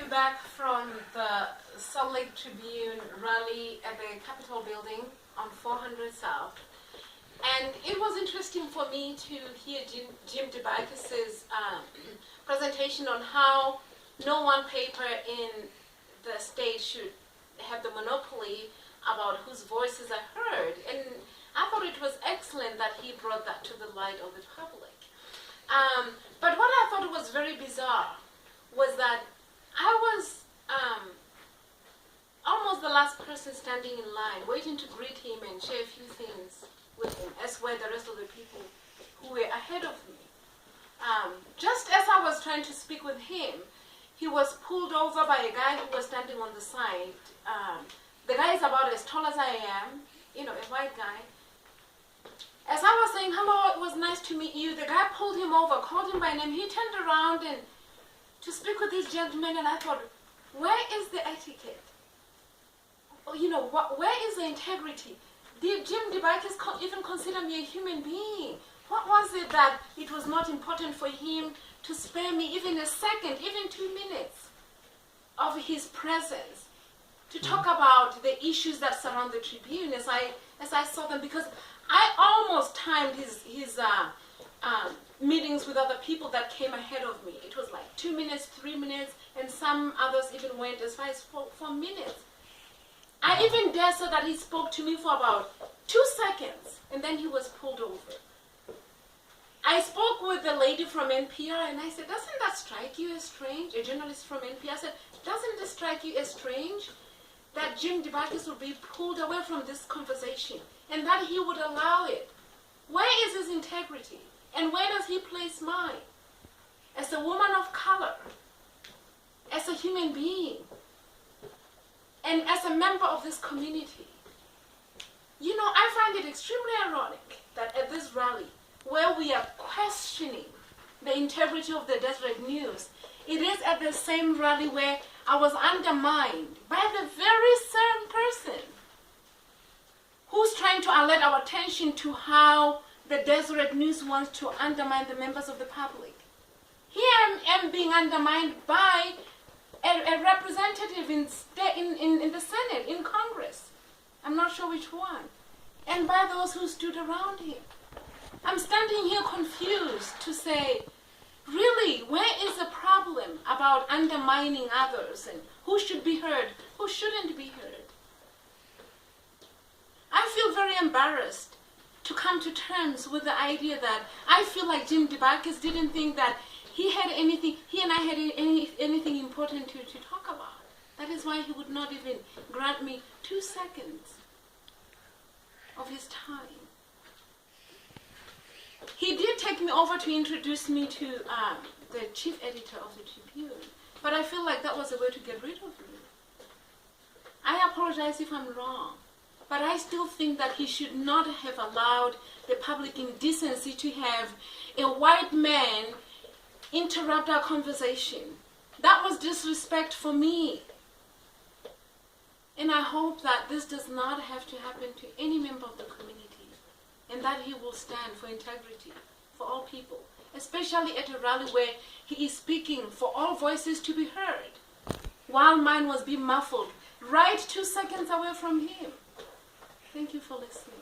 I'm back from the Salt Lake Tribune rally at the Capitol building on 400 South. And it was interesting for me to hear Jim Dabakis' presentation on how no one paper in the state should have the monopoly about whose voices are heard. And I thought it was excellent that he brought that to the light of the public. But what I thought was very bizarre was that I was almost the last person standing in line, waiting to greet him and share a few things with him, as were the rest of the people who were ahead of me. Just as I was trying to speak with him, he was pulled over by a guy who was standing on the side. The guy is about as tall as I am, you know, a white guy. As I was saying, hello, it was nice to meet you, the guy pulled him over, called him by name. He turned around and to speak with this gentleman, and I thought, where is the etiquette? You know, where is the integrity? Did Jim Dabakis even consider me a human being? What was it that it was not important for him to spare me even a second, even 2 minutes of his presence to talk about the issues that surround the Tribune as I saw them? Because I almost timed his meetings with other people that came ahead of me. It was like 2 minutes, 3 minutes, and some others even went as far as 4 minutes. I even dare say that he spoke to me for about 2 seconds, and then he was pulled over. I spoke with the lady from NPR, and I said, doesn't that strike you as strange? A journalist from NPR said, doesn't it strike you as strange that Jim Dabakis would be pulled away from this conversation and that he would allow it? Where is his integrity? And where does he place mine? As a woman of color, as a human being, and as a member of this community. You know, I find it extremely ironic that at this rally, where we are questioning the integrity of the Deseret News, it is at the same rally where I was undermined by the very same person who's trying to alert our attention to how the Deseret News wants to undermine the members of the public. Here I am being undermined by a representative in the Senate, in Congress. I'm not sure which one. And by those who stood around him. I'm standing here confused to say, really, where is the problem about undermining others and who should be heard, who shouldn't be heard? I feel very embarrassed to come to terms with the idea that I feel like Jim Dabakis didn't think that he and I had anything important to talk about. That is why he would not even grant me 2 seconds of his time. He did take me over to introduce me to the chief editor of the Tribune, but I feel like that was a way to get rid of me. I apologize if I'm wrong, but I still think that he should not have allowed the public indecency to have a white man interrupt our conversation. That was disrespect for me. And I hope that this does not have to happen to any member of the community, and that he will stand for integrity for all people, especially at a rally where he is speaking for all voices to be heard, while mine was being muffled right 2 seconds away from him. Thank you for listening.